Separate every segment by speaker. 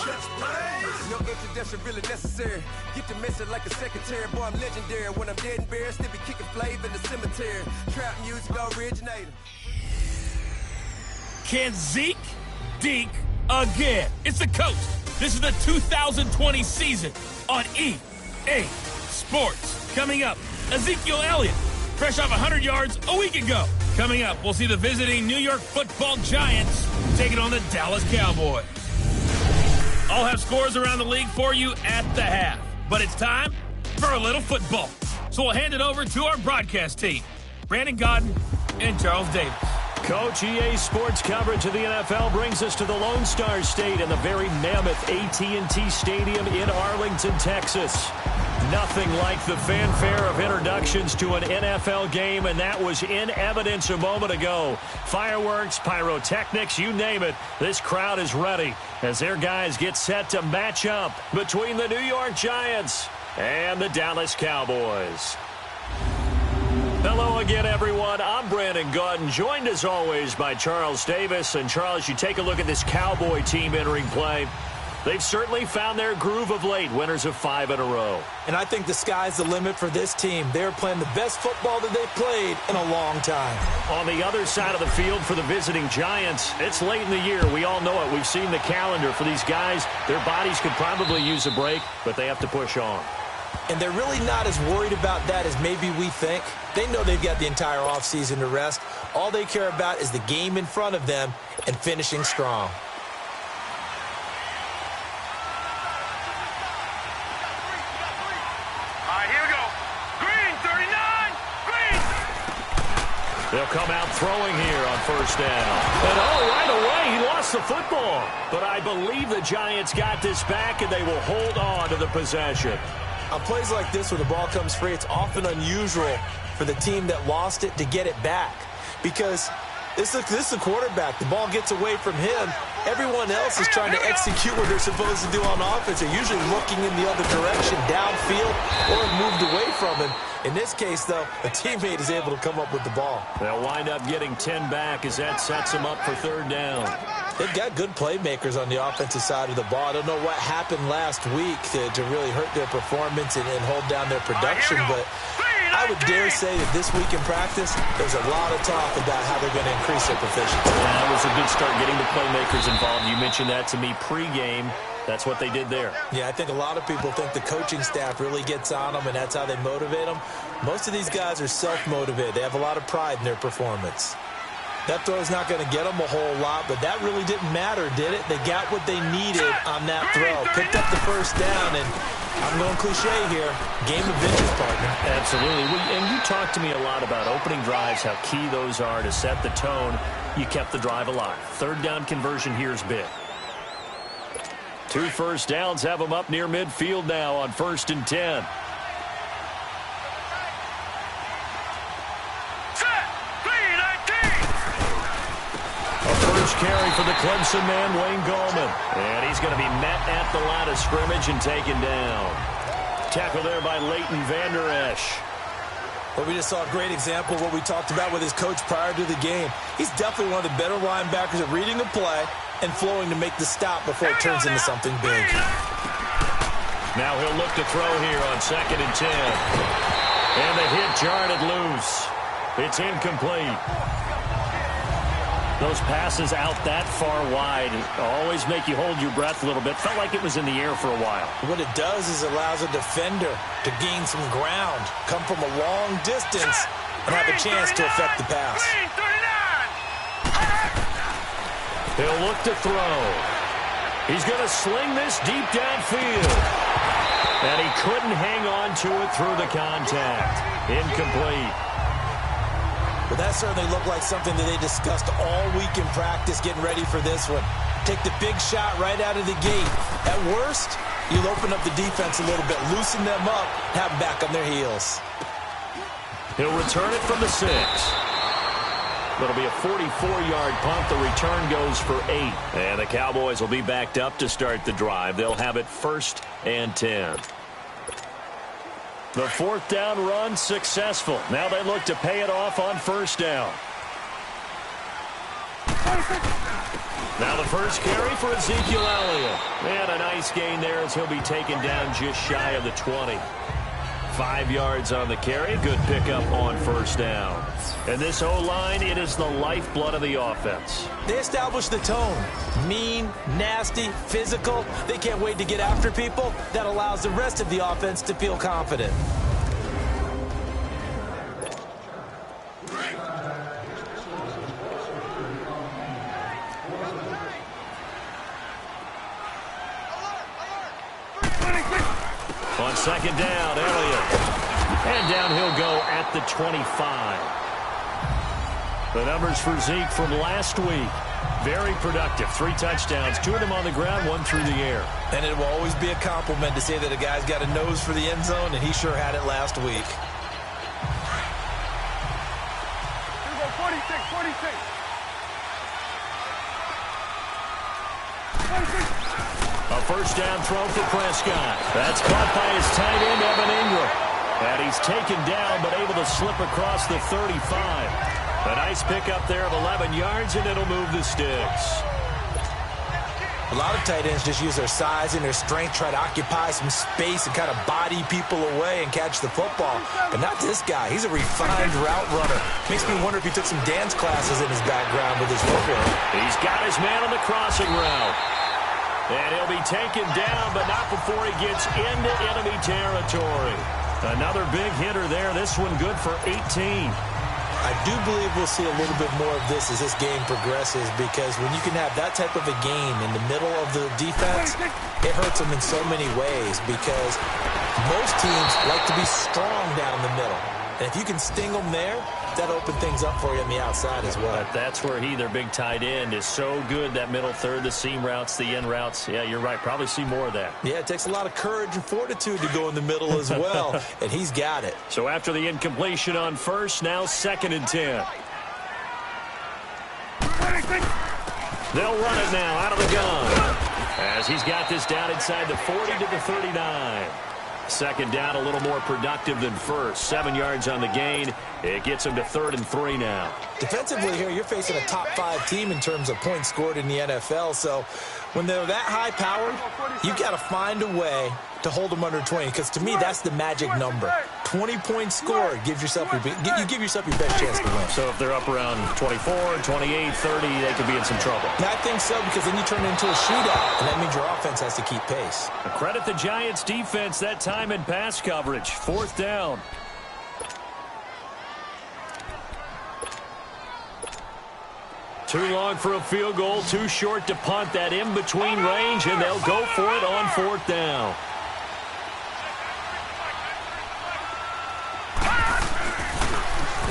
Speaker 1: No introduction really necessary. Get the message like a secretary. Boy, I'm legendary. When I'm dead and buried, still be kicking flavor in the cemetery. Trap music originator.
Speaker 2: Can Zeke deke again? It's the coach. This is the 2020 season on EA Sports. Coming up, Ezekiel Elliott, fresh off 100 yards a week ago. Coming up, we'll see the visiting New York Football Giants taking on the Dallas Cowboys. I'll have scores around the league for you at the half. But it's time for a little football. So we'll hand it over to our broadcast team, Brandon Godden and Charles Davis.
Speaker 3: Coach, EA Sports coverage of the NFL brings us to the Lone Star State and the very mammoth AT&T Stadium in Arlington, Texas. Nothing like the fanfare of introductions to an NFL game, and that was in evidence a moment ago. Fireworks, pyrotechnics, you name it. This crowd is ready as their guys get set to match up between the New York Giants and the Dallas Cowboys. Hello again, everyone. I'm Brandon Godden, joined as always by Charles Davis. And Charles, you take a look at this Cowboy team entering play. They've certainly found their groove of late, winners of 5 in a row.
Speaker 4: And I think the sky's the limit for this team. They're playing the best football that they've played in a long time.
Speaker 3: On the other side of the field for the visiting Giants, it's late in the year. We all know it. We've seen the calendar for these guys. Their bodies could probably use a break, but they have to push on.
Speaker 4: And they're really not as worried about that as maybe we think. They know they've got the entire offseason to rest. All they care about is the game in front of them and finishing strong.
Speaker 3: They'll come out throwing here on first down. And right away, he lost the football. But I believe the Giants got this back, and they will hold on to the possession.
Speaker 4: On plays like this, where the ball comes free, it's often unusual for the team that lost it to get it back. Because this is the quarterback. The ball gets away from him. Everyone else is trying to execute what they're supposed to do on offense. They're usually looking in the other direction, downfield, or moved away from him. In this case, though, a teammate is able to come up with the ball.
Speaker 3: They'll wind up getting 10 back as that sets them up for third down.
Speaker 4: They've got good playmakers on the offensive side of the ball. I don't know what happened last week to really hurt their performance and hold down their production, but I would dare say that this week in practice, there's a lot of talk about how they're going to increase their proficiency.
Speaker 3: That was a good start getting the playmakers involved. You mentioned that to me pregame. That's what they did there.
Speaker 4: Yeah, I think a lot of people think the coaching staff really gets on them, and that's how they motivate them. Most of these guys are self-motivated. They have a lot of pride in their performance. That throw's not going to get them a whole lot, but that really didn't matter, did it? They got what they needed on that throw. Picked up the first down, and I'm going cliche here. Game of inches, partner.
Speaker 3: Absolutely. And you talked to me a lot about opening drives, how key those are to set the tone. You kept the drive alive. Third down conversion here is big. 2 first downs have them up near midfield now on 1st and 10. A first carry for the Clemson man, Wayne Gallman. And he's going to be met at the line of scrimmage and taken down. Tackle there by Leighton Vander Esch.
Speaker 4: Well, we just saw a great example of what we talked about with his coach prior to the game. He's definitely one of the better linebackers at reading the play and flowing to make the stop before it turns into something big.
Speaker 3: Now he'll look to throw here on 2nd and 10. And the hit jarred it loose. It's incomplete. Those passes out that far wide always make you hold your breath a little bit. Felt like it was in the air for a while.
Speaker 4: What it does is it allows a defender to gain some ground, come from a long distance, and have a chance to affect the pass.
Speaker 3: He'll look to throw. He's going to sling this deep downfield. And he couldn't hang on to it through the contact. Incomplete.
Speaker 4: Well, that certainly looked like something that they discussed all week in practice getting ready for this one. Take the big shot right out of the gate. At worst, you'll open up the defense a little bit, loosen them up, have them back on their heels.
Speaker 3: He'll return it from the 6. That'll be a 44-yard punt. The return goes for 8. And the Cowboys will be backed up to start the drive. They'll have it 1st and 10. The 4th down run successful. Now they look to pay it off on 1st down. Now the first carry for Ezekiel Elliott. And a nice gain there as he'll be taken down just shy of the 20. 5 yards on the carry. Good pickup on first down. And this O-line, it is the lifeblood of the offense.
Speaker 4: They establish the tone. Mean, nasty, physical. They can't wait to get after people. That allows the rest of the offense to feel confident.
Speaker 3: On second down, Elliott. And down he'll go at the 25. The numbers for Zeke from last week. Very productive. 3 touchdowns, 2 of them on the ground, 1 through the air.
Speaker 4: And it will always be a compliment to say that a guy's got a nose for the end zone, and he sure had it last week.
Speaker 1: Here we go, 46, 46.
Speaker 3: A first down throw for Prescott. That's caught by his tight end, Evan Ingram. And he's taken down, but able to slip across the 35. A nice pickup there of 11 yards, and it'll move the sticks.
Speaker 4: A lot of tight ends just use their size and their strength, try to occupy some space and kind of body people away and catch the football. But not this guy. He's a refined route runner. Makes me wonder if he took some dance classes in his background with his footwork.
Speaker 3: He's got his man on the crossing route. And he'll be taken down, but not before he gets into enemy territory. Another big hitter there. This one good for 18.
Speaker 4: I do believe we'll see a little bit more of this as this game progresses, because when you can have that type of a game in the middle of the defense, it hurts them in so many ways, because most teams like to be strong down the middle. And if you can sting them there, that opens things up for you on the outside as well.
Speaker 3: But that's where their big tight end, is so good, that middle third, the seam routes, the end routes. Yeah, you're right. Probably see more of that.
Speaker 4: Yeah, it takes a lot of courage and fortitude to go in the middle as well, and he's got it.
Speaker 3: So after the incompletion on first, now 2nd and 10. They'll run it now out of the gun, as he's got this down inside the 40 to the 39. Second down, a little more productive than first. 7 yards on the gain. It gets him to 3rd and 3 now.
Speaker 4: Defensively here, you're facing a top 5 team in terms of points scored in the NFL. So when they're that high-powered, you've got to find a way to hold them under 20. Because to me, that's the magic number. 20 points scored, you give yourself your best chance to win.
Speaker 3: So if they're up around 24, 28, 30, they could be in some trouble.
Speaker 4: I think so, because then you turn it into a shootout, and that means your offense has to keep pace.
Speaker 3: Credit the Giants' defense that time in pass coverage. 4th down. Too long for a field goal, too short to punt. That in-between range, and they'll go for it on 4th down.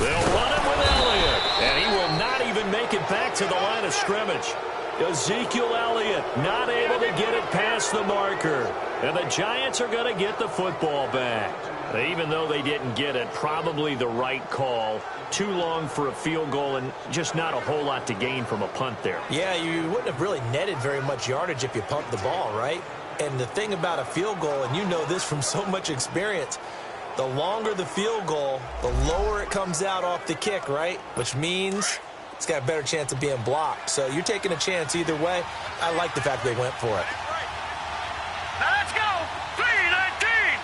Speaker 3: They'll run it with Elliott, and he will not even make it back to the line of scrimmage. Ezekiel Elliott not able to get it past the marker. And the Giants are going to get the football back. Even though they didn't get it, probably the right call. Too long for a field goal, and just not a whole lot to gain from a punt there.
Speaker 4: Yeah, you wouldn't have really netted very much yardage if you pumped the ball, right? And the thing about a field goal, and you know this from so much experience, the longer the field goal, the lower it comes out off the kick, right? Which means it's got a better chance of being blocked. So you're taking a chance either way. I like the fact they went for it.
Speaker 1: Now let's go. 3-19.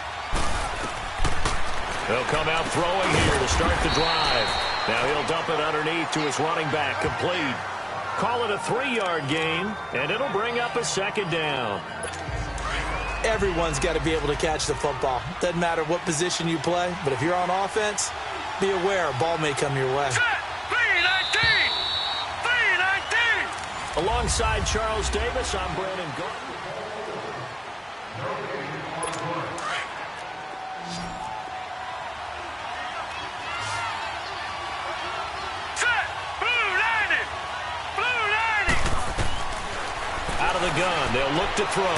Speaker 3: They'll come out throwing here to start the drive. Now he'll dump it underneath to his running back, complete. Call it a 3-yard gain, and it'll bring up a 2nd down.
Speaker 4: Everyone's got to be able to catch the football. Doesn't matter what position you play, but if you're on offense, be aware a ball may come your way.
Speaker 1: 3-19. 3-19.
Speaker 3: Alongside Charles Davis, I'm Brandon Gordon. Out of the gun, they'll look to throw.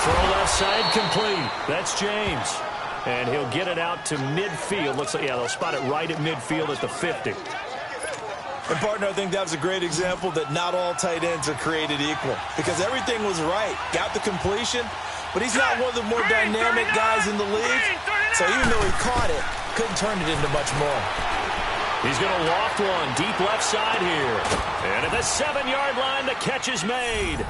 Speaker 3: Throw left side, complete. That's James. And he'll get it out to midfield. Looks like, yeah, they'll spot it right at midfield at the 50.
Speaker 4: And, partner, I think that was a great example that not all tight ends are created equal. Because everything was right. Got the completion, but he's not one of the more dynamic guys in the league. So even though he caught it, couldn't turn it into much more.
Speaker 3: He's going to loft one deep left side here. And at the 7-yard line, the catch is made.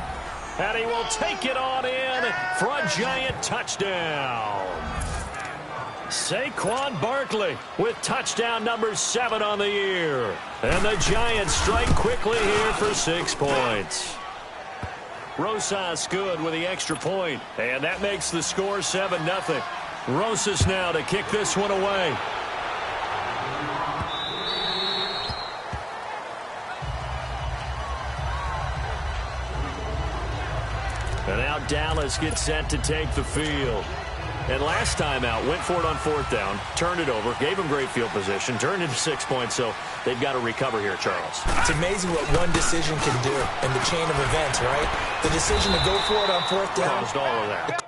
Speaker 3: And he will take it on in for a giant touchdown. Saquon Barkley with touchdown number 7 on the year. And the Giants strike quickly here for 6 points. Rosas good with the extra point. And that makes the score 7-0. Rosas now to kick this one away. And now Dallas gets set to take the field. And last time out, went for it on 4th down, turned it over, gave him great field position, turned into 6 points, so they've got to recover here, Charles.
Speaker 4: It's amazing what one decision can do in the chain of events, right? The decision to go for it on 4th down.
Speaker 3: Caused all of that.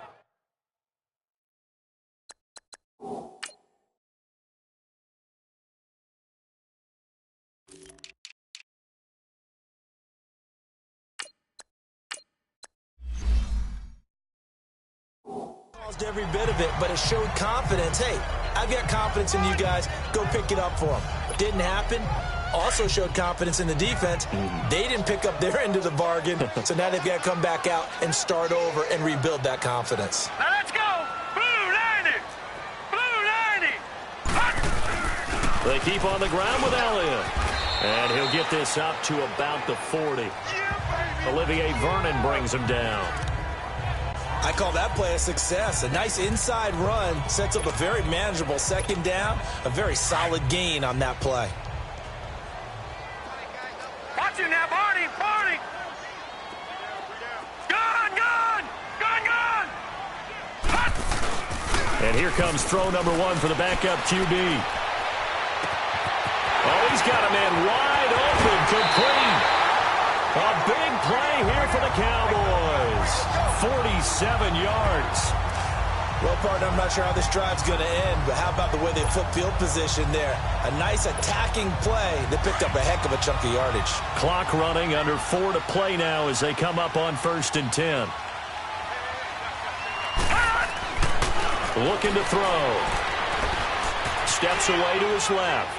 Speaker 4: Every bit of it, but it showed confidence. Hey, I've got confidence in you guys. Go pick it up for them. Didn't happen. Also showed confidence in the defense. They didn't pick up their end of the bargain, so now they've got to come back out and start over and rebuild that confidence.
Speaker 5: Now let's go! Blue 90! Blue 90!
Speaker 3: They keep on the ground with Elliott. And he'll get this up to about the 40. Olivier Vernon brings him down.
Speaker 4: I call that play a success. A nice inside run sets up a very manageable 2nd down. A very solid gain on that play.
Speaker 5: Watch him now, Barney! Barney! Gone! Gone! Gone! Gone!
Speaker 3: And here comes throw number 1 for the backup QB. Oh, he's got a man wide open, complete. A big play here for the Cowboys. 47 yards.
Speaker 4: Well, partner, I'm not sure how this drive's going to end, but how about the way they flip field position there? A nice attacking play that picked up a heck of a chunk of yardage.
Speaker 3: Clock running, under 4 to play now as they come up on 1st and 10. Looking to throw. Steps away to his left.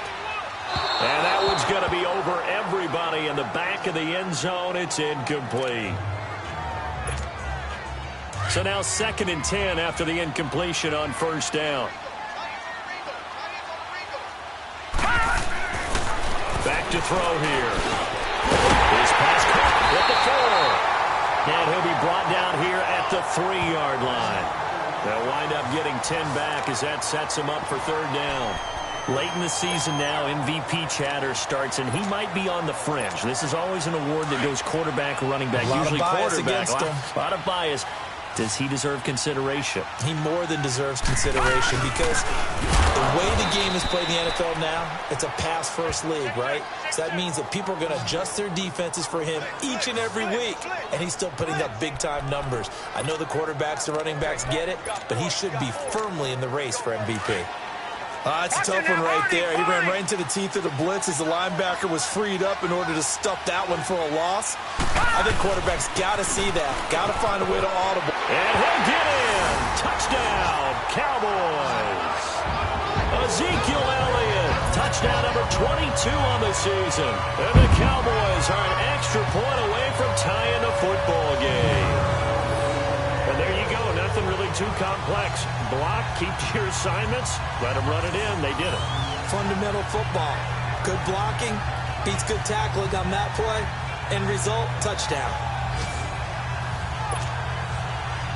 Speaker 3: And that one's going to be over everybody in the back of the end zone. It's incomplete. So now 2nd and 10 after the incompletion on 1st down. Back to throw here. His pass caught with the 4. And he'll be brought down here at the 3-yard line. They'll wind up getting 10 back as that sets him up for 3rd down. Late in the season now, MVP chatter starts, and he might be on the fringe. This is always an award that goes quarterback, running back, usually quarterback. A lot of bias. Does he deserve consideration?
Speaker 4: He more than deserves consideration because the way the game is played in the NFL now, it's a pass-first league, right? So that means that people are going to adjust their defenses for him each and every week, and he's still putting up big-time numbers. I know the quarterbacks and running backs get it, but he should be firmly in the race for MVP. It's a tough one right there. He ran right into the teeth of the blitz as the linebacker was freed up in order to stuff that one for a loss. I think quarterbacks got to see that. Got to find a way to audible.
Speaker 3: And he'll get in. Touchdown, Cowboys. Ezekiel Elliott, touchdown number 22 on the season. And the Cowboys are an extra point away from tying the football game. And there you go. Nothing really too complex. Block, keep to your assignments, let them run it in. They did it.
Speaker 4: Fundamental football. Good blocking, beats good tackling on that play. End result, touchdown.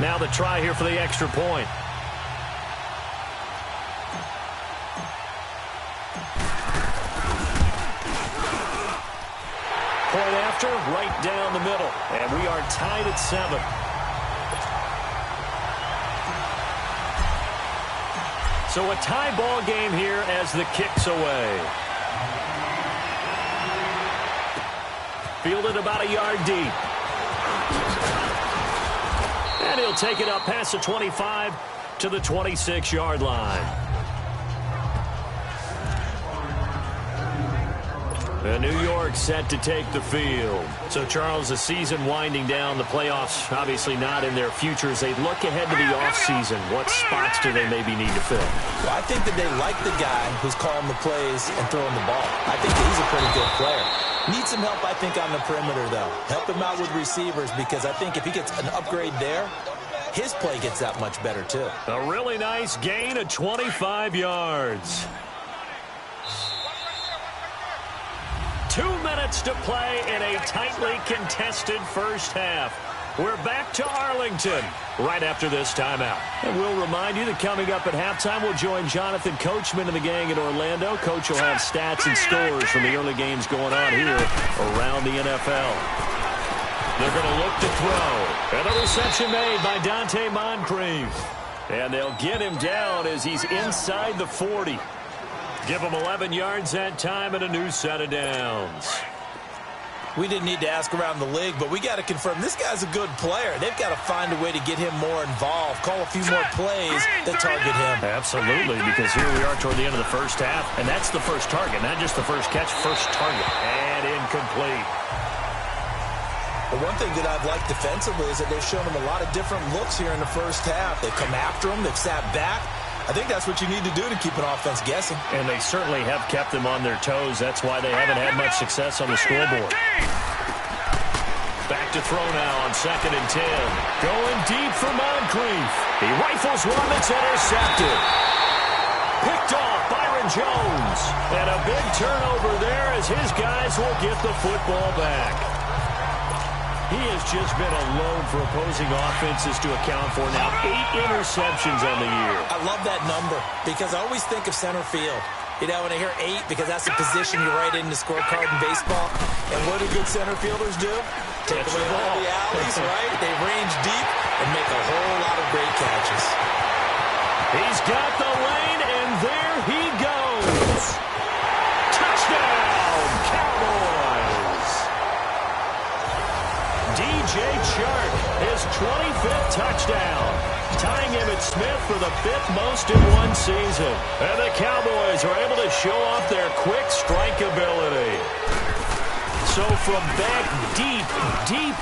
Speaker 3: Now the try here for the extra point. Point after, right down the middle. And we are tied at 7. So a tie ball game here as the kick's away. Fielded about a yard deep. And he'll take it up past the 25 to the 26-yard line. And New York set to take the field. So, Charles, the season winding down, the playoffs obviously not in their future. As they look ahead to the offseason, what spots do they maybe need to fill?
Speaker 4: Well, I think that they like the guy who's calling the plays and throwing the ball. I think that he's a pretty good player. Needs some help, I think, on the perimeter, though. Help him out with receivers, because I think if he gets an upgrade there, his play gets that much better, too.
Speaker 3: A really nice gain of 25 yards. 2 minutes to play in a tightly contested first half. We're back to Arlington right after this timeout. And we'll remind you that coming up at halftime, we'll join Jonathan Coachman and the gang in Orlando. Coach will have stats and scores from the early games going on here around the NFL. They're going to look to throw. And the reception made by Dante Moncrief. And they'll get him down as he's inside the 40. Give him 11 yards that time and a new set of downs.
Speaker 4: We didn't need to ask around the league, but we got to confirm this guy's a good player. They've got to find a way to get him more involved, call a few more plays that target him.
Speaker 3: Absolutely, because here we are toward the end of the first half, and that's the first target, not just the first catch, first target. And incomplete.
Speaker 4: The one thing that I've liked defensively is that they've shown him a lot of different looks here in the first half. They've come after him, they've sat back. I think that's what you need to do to keep an offense guessing.
Speaker 3: And they certainly have kept them on their toes. That's why they haven't had much success on the scoreboard. Back to throw now on 2nd and 10. Going deep for Moncrief. He rifles one that's intercepted. Picked off Byron Jones. And a big turnover there as his guys will get the football back. He has just been alone for opposing offenses to account for now 8 interceptions on the year.
Speaker 4: I love that number because I always think of center field. You know, when I hear 8, because that's the position you write in the scorecard in baseball. And what do good center fielders do? Take away all the alleys, right? They range deep and make a whole lot of great catches.
Speaker 3: He's got the lane, and there he goes. Touchdown, Cowboys. DJ Chark, his 25th touchdown, tying Emmitt Smith for the 5th most in one season. And the Cowboys are able to show off their quick strike ability. So from back deep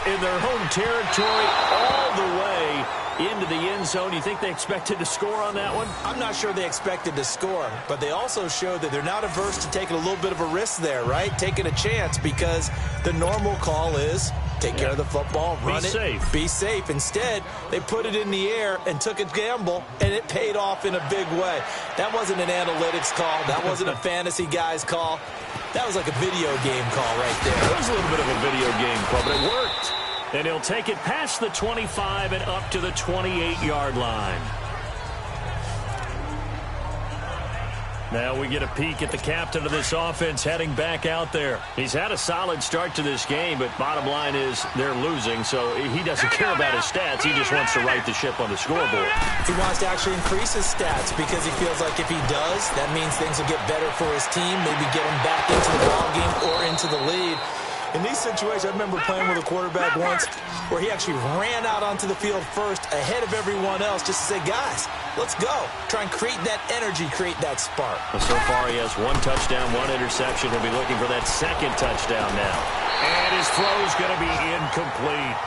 Speaker 3: in their home territory, all the way into the end zone, you think they expected to score on that one?
Speaker 4: I'm not sure they expected to score, but they also showed that they're not averse to taking a little bit of a risk there, right? Taking a chance, because the normal call is take care of the football, run it, be safe. Instead, they put it in the air and took a gamble, and it paid off in a big way. That wasn't an analytics call. That wasn't a fantasy guy's call. That was like a video game call right there.
Speaker 3: It was a little bit of a video game call, but it worked. And he'll take it past the 25 and up to the 28-yard line. Now we get a peek at the captain of this offense heading back out there. He's had a solid start to this game, but bottom line is they're losing, so he doesn't care about his stats. He just wants to right the ship on the scoreboard.
Speaker 4: He wants to actually increase his stats because he feels like if he does, that means things will get better for his team, maybe get him back into the ballgame or into the lead. In these situations, I remember playing with a quarterback once where he actually ran out onto the field first ahead of everyone else just to say, guys, let's go. Try and create that energy, create that spark.
Speaker 3: Well, so far, he has 1 touchdown, 1 interception. He'll be looking for that 2nd touchdown now. And his throw is going to be incomplete.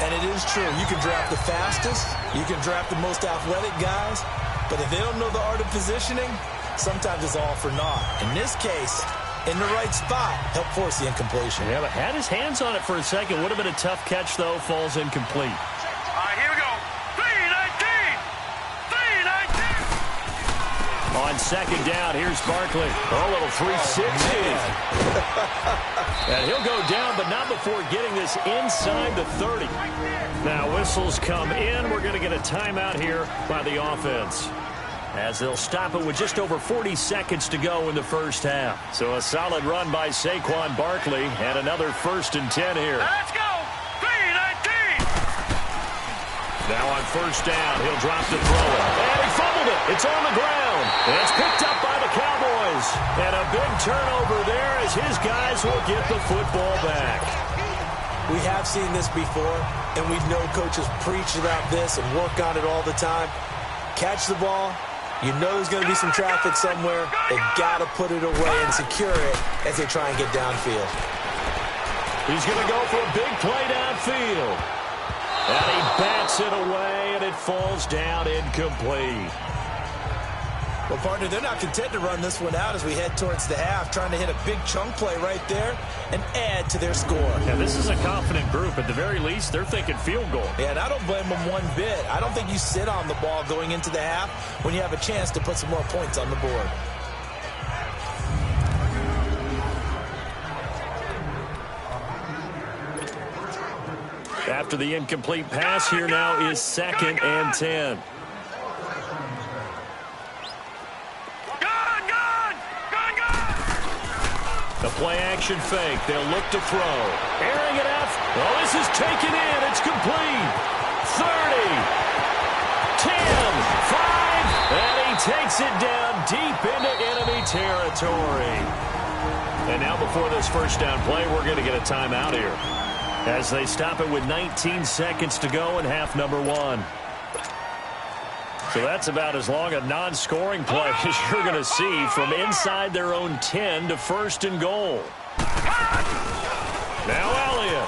Speaker 4: And it is true. You can draft the fastest. You can draft the most athletic guys. But if they don't know the art of positioning, sometimes it's all for naught. In this case, in the right spot, help force the incompletion.
Speaker 3: Yeah, but had his hands on it for a second. Would have been a tough catch, though. Falls incomplete.
Speaker 5: All right, here we go. 3-19. 3-19.
Speaker 3: On 2nd down, here's Barkley. A little 360. And he'll go down, but not before getting this inside the 30. Now whistles come in. We're going to get a timeout here by the offense, as they'll stop it with just over 40 seconds to go in the first half. So a solid run by Saquon Barkley, and another 1st and 10 here.
Speaker 5: Let's go. 3-19.
Speaker 3: Now on 1st down, he'll drop the throw. And he fumbled it. It's on the ground. And it's picked up by the Cowboys. And a big turnover there as his guys will get the football back.
Speaker 4: We have seen this before, and we know coaches preach about this and work on it all the time. Catch the ball, You know there's going to be some traffic somewhere. They got to put it away and secure it as they try and get downfield.
Speaker 3: He's going to go for a big play downfield. And he bats it away, and it falls down incomplete.
Speaker 4: Well, partner, they're not content to run this one out as we head towards the half, trying to hit a big chunk play right there and add to their score.
Speaker 3: Yeah, this is a confident group. At the very least, they're thinking field goal.
Speaker 4: Yeah, and I don't blame them one bit. I don't think you sit on the ball going into the half when you have a chance to put some more points on the board.
Speaker 3: After the incomplete pass, here now is 2nd and 10. The play-action fake. They'll look to throw. Airing it out. Oh, this is taken in. It's complete. 30. 10. 5. And he takes it down deep into enemy territory. And now before this first down play, we're going to get a timeout here, as they stop it with 19 seconds to go in half number 1. So that's about as long a non-scoring play as you're going to see from inside their own 10 to 1st and goal. Now Elliott.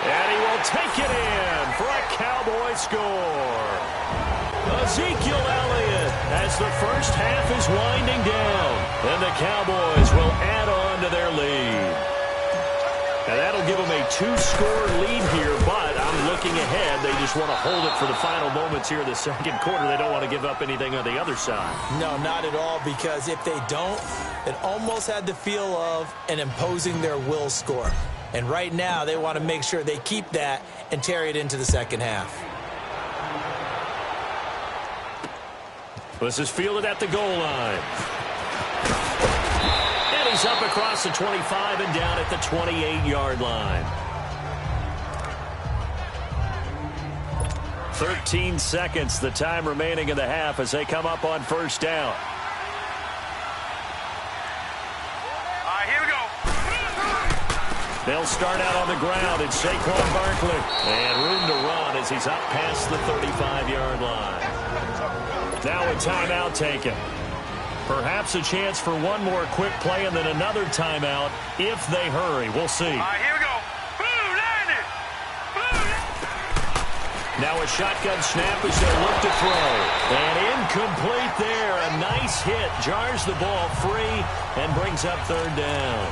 Speaker 3: And he will take it in for a Cowboy score. Ezekiel Elliott as the first half is winding down. And the Cowboys will add on to their lead. And that'll give them a 2-score lead here, but I'm looking ahead. They just want to hold it for the final moments here in the second quarter. They don't want to give up anything on the other side.
Speaker 4: No, not at all, because if they don't, it almost had the feel of an imposing their will score. And right now, they want to make sure they keep that and carry it into the second half.
Speaker 3: This is fielded at the goal line. He's up across the 25 and down at the 28-yard line. 13 seconds, the time remaining in the half as they come up on first down.
Speaker 5: Here we go.
Speaker 3: They'll start out on the ground. It's Saquon Barkley. And room to run as he's up past the 35-yard line. Now a timeout taken. Perhaps a chance for one more quick play and then another timeout if they hurry. We'll see.
Speaker 5: Here we go. Boom, landed. Boom.
Speaker 3: Now a shotgun snap as they look to throw. And incomplete there. A nice hit. Jars the ball free and brings up 3rd down.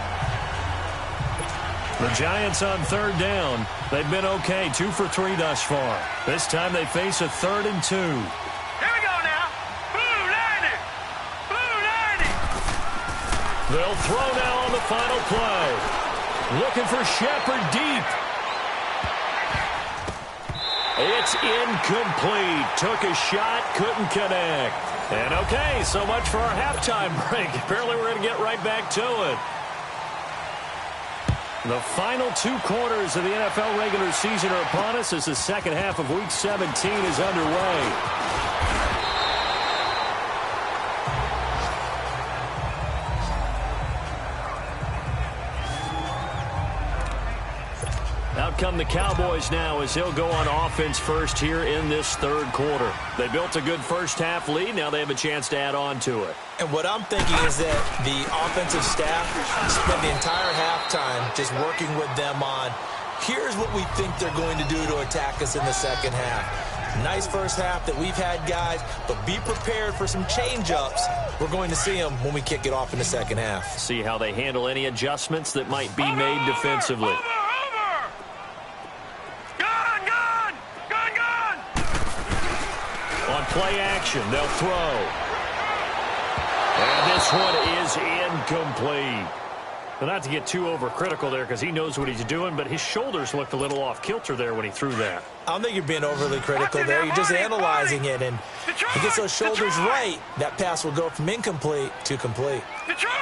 Speaker 3: The Giants on 3rd down. They've been okay. 2 for 3 thus far. This time they face a 3rd and 2. They'll throw now on the final play. Looking for Shepard deep. It's incomplete. Took a shot, couldn't connect. And okay, so much for our halftime break. Apparently we're going to get right back to it. The final 2 quarters of the NFL regular season are upon us as the second half of Week 17 is underway. Out come the Cowboys now as they'll go on offense first here in this 3rd quarter. They built a good first half lead. Now they have a chance to add on to it.
Speaker 4: And what I'm thinking is that the offensive staff spent the entire halftime just working with them on, here's what we think they're going to do to attack us in the second half. Nice first half that we've had, guys, but be prepared for some change-ups. We're going to see them when we kick it off in the second half.
Speaker 3: See how they handle any adjustments that might be made defensively. Play action, they'll throw. And this one is incomplete. Well, not to get too overcritical there because he knows what he's doing, but his shoulders looked a little off kilter there when he threw that.
Speaker 4: I don't think you're being overly critical there. You're just analyzing it, and if he gets those shoulders right, that pass will go from incomplete to complete.
Speaker 5: Detroit!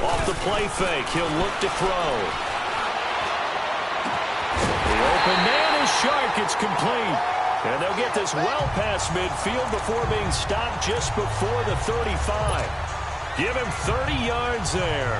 Speaker 3: Off the play fake, he'll look to throw. The open man is sharp. It's complete. And they'll get this well past midfield before being stopped just before the 35. Give him 30 yards there.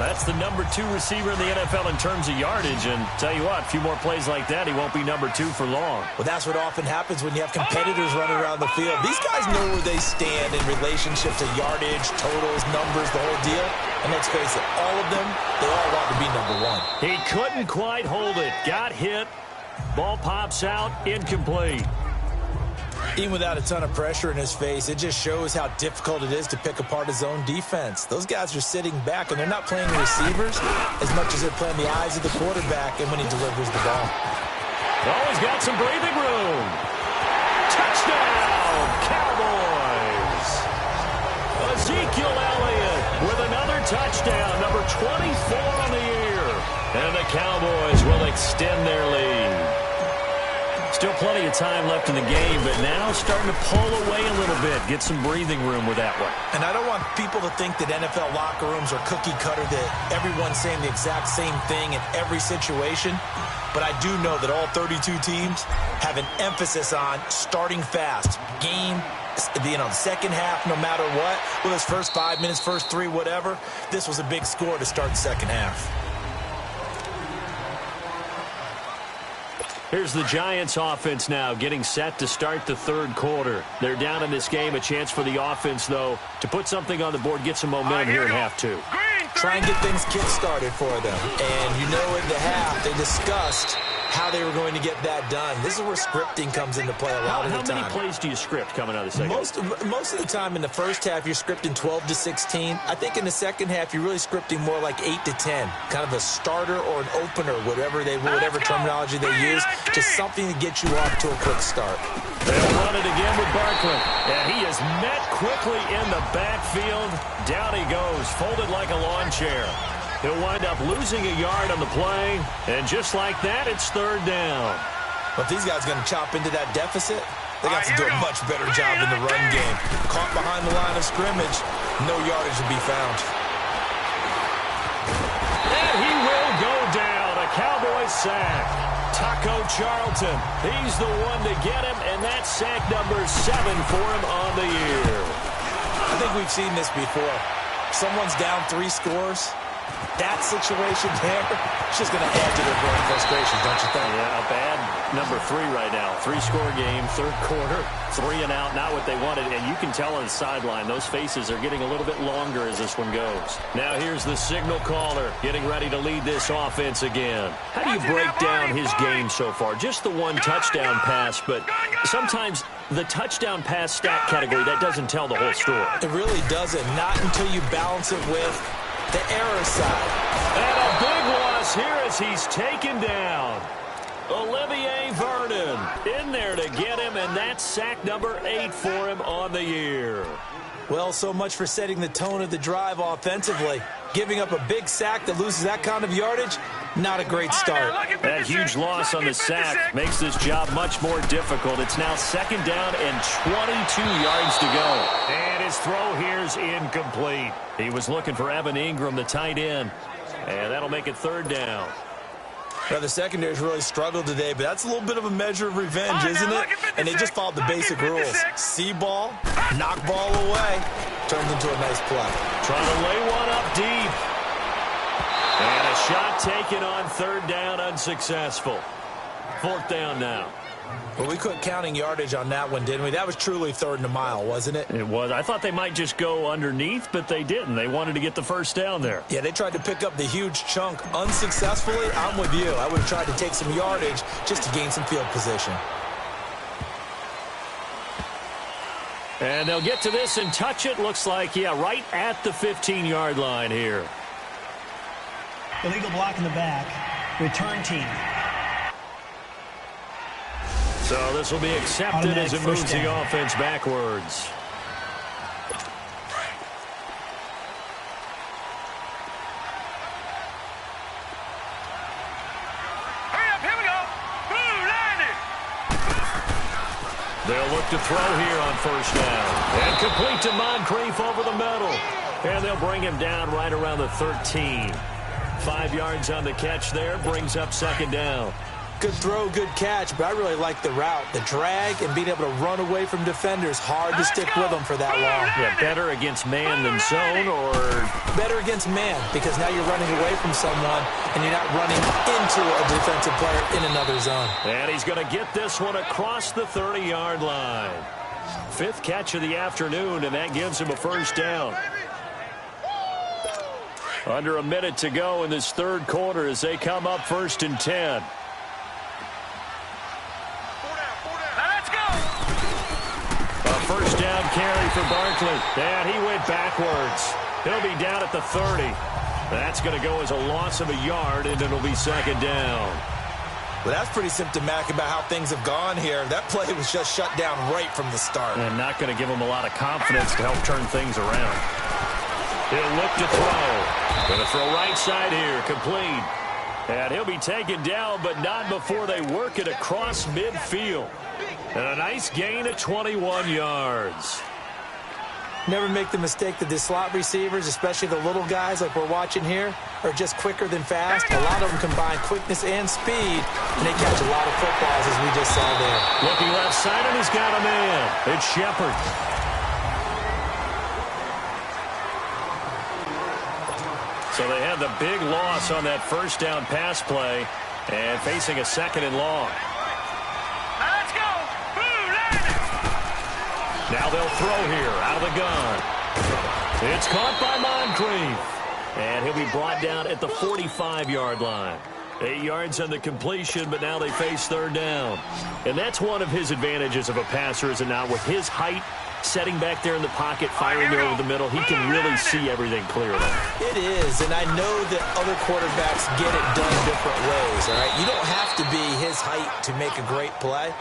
Speaker 3: That's the number 2 receiver in the NFL in terms of yardage. And tell you what, a few more plays like that, he won't be number 2 for long.
Speaker 4: Well, that's what often happens when you have competitors running around the field. These guys know where they stand in relationship to yardage, totals, numbers, the whole deal. And let's face it, all of them, they all want to be number 1.
Speaker 3: He couldn't quite hold it. Got hit. Ball pops out. Incomplete.
Speaker 4: Even without a ton of pressure in his face, it just shows how difficult it is to pick apart his own defense. Those guys are sitting back, and they're not playing receivers as much as they're playing the eyes of the quarterback and when he delivers the ball.
Speaker 3: Always got some breathing room. Touchdown, Cowboys. Ezekiel Elliott with another touchdown, number 24 on the year. And the Cowboys will extend their lead. Still plenty of time left in the game, but now starting to pull away a little bit. Get some breathing room with that one.
Speaker 4: And I don't want people to think that NFL locker rooms are cookie cutter, that everyone's saying the exact same thing in every situation. But I do know that all 32 teams have an emphasis on starting fast. Game, second half, no matter what. Well, those first 5 minutes, first 3, whatever. This was a big score to start the second half.
Speaker 3: Here's the Giants offense now getting set to start the third quarter. They're down in this game. A chance for the offense, though, to put something on the board, get some momentum here in half 2.
Speaker 4: Try and get things kick-started for them. And in the half, they discussed how they were going to get that done. This is where scripting comes into play a lot of the time.
Speaker 3: How many plays do you script coming out of the second half?
Speaker 4: Most of the time in the first half, you're scripting 12 to 16. I think in the second half, you're really scripting more like 8 to 10. Kind of a starter or an opener, whatever terminology they use, just something to get you off to a quick start.
Speaker 3: They'll run it again with Barkley. And he is met quickly in the backfield. Down he goes, folded like a lawn chair. He'll wind up losing a yard on the play, and just like that, it's third down.
Speaker 4: But if these guys are going to chop into that deficit, they got to do a much better job in the run game. Caught behind the line of scrimmage, no yardage to be found.
Speaker 3: And he will go down, a Cowboys sack. Taco Charlton, he's the one to get him, and that's sack number 7 for him on the year.
Speaker 4: I think we've seen this before. Someone's down 3 scores. That situation there, it's just going to add to their growing frustration, don't you think?
Speaker 3: Yeah, a bad number 3 right now. 3-score game, third quarter, 3 and out, not what they wanted. And you can tell on the sideline, those faces are getting a little bit longer as this one goes. Now here's the signal caller getting ready to lead this offense again. How do you break down his game so far? Just the one touchdown pass, but sometimes the touchdown pass stat category, that doesn't tell the whole story.
Speaker 4: It really doesn't. Not until you balance it with the error side.
Speaker 3: And a big loss here as he's taken down. Olivier Vernon in there to get him, and that's sack number 8 for him on the year.
Speaker 4: Well, so much for setting the tone of the drive offensively. Giving up a big sack that loses that kind of yardage, not a great start.
Speaker 3: That huge loss on the sack makes this job much more difficult. It's now second down and 22 yards to go. And his throw here's incomplete. He was looking for Evan Ingram, the tight end. And that'll make it third down.
Speaker 4: Now, the secondary's really struggled today, but that's a little bit of a measure of revenge, isn't it? And they just followed the basic rules. See ball, knock ball away, turns into a nice play.
Speaker 3: Trying to lay one up deep. And a shot taken on third down, unsuccessful. Fourth down now.
Speaker 4: Well, we quit counting yardage on that one, didn't we? That was truly third and a mile, wasn't it?
Speaker 3: It was. I thought they might just go underneath, but they didn't. They wanted to get the first down there.
Speaker 4: Yeah, they tried to pick up the huge chunk unsuccessfully. I'm with you. I would have tried to take some yardage just to gain some field position.
Speaker 3: And they'll get to this and touch it. Looks like, yeah, right at the 15-yard line here.
Speaker 6: Illegal block in the back. Return team.
Speaker 3: So this will be accepted as it moves the offense backwards.
Speaker 5: Hurry up, here we go. Blue line it.
Speaker 3: They'll look to throw here on first down. And complete to Moncrief over the middle. And they'll bring him down right around the 13. 5 yards on the catch there, brings up second down.
Speaker 4: Good throw, good catch, but I really like the route. The drag and being able to run away from defenders, hard to stick with them for that long.
Speaker 3: Yeah, better against man than zone, or
Speaker 4: better against man, because now you're running away from someone and you're not running into a defensive player in another zone.
Speaker 3: And he's going to get this one across the 30-yard line. 5th catch of the afternoon, and that gives him a first down. Under a minute to go in this third quarter as they come up 1st and 10. First down carry for Barkley. And he went backwards. He'll be down at the 30. That's going to go as a loss of a yard, and it'll be 2nd down.
Speaker 4: Well, that's pretty symptomatic about how things have gone here. That play was just shut down right from the start.
Speaker 3: And not going to give him a lot of confidence to help turn things around. He'll look to throw. Going to throw right side here, complete. And he'll be taken down, but not before they work it across midfield. And a nice gain of 21 yards.
Speaker 4: Never make the mistake that the slot receivers, especially the little guys like we're watching here, are just quicker than fast. A lot of them combine quickness and speed, and they catch a lot of footballs, as we just saw there.
Speaker 3: Looking left side, and he's got a man. It's Shepard. So they had the big loss on that first down pass play, and facing a 2nd and long. Now they'll throw here out of the gun. It's caught by Moncrief. And he'll be brought down at the 45-yard line. 8 yards on the completion, but now they face 3rd down. And that's one of his advantages of a passer, is it not? With his height, setting back there in the pocket, firing there over the middle, he can really see everything clearly.
Speaker 4: It is, and I know that other quarterbacks get it done different ways, all right? You don't have to be his height to make a great play.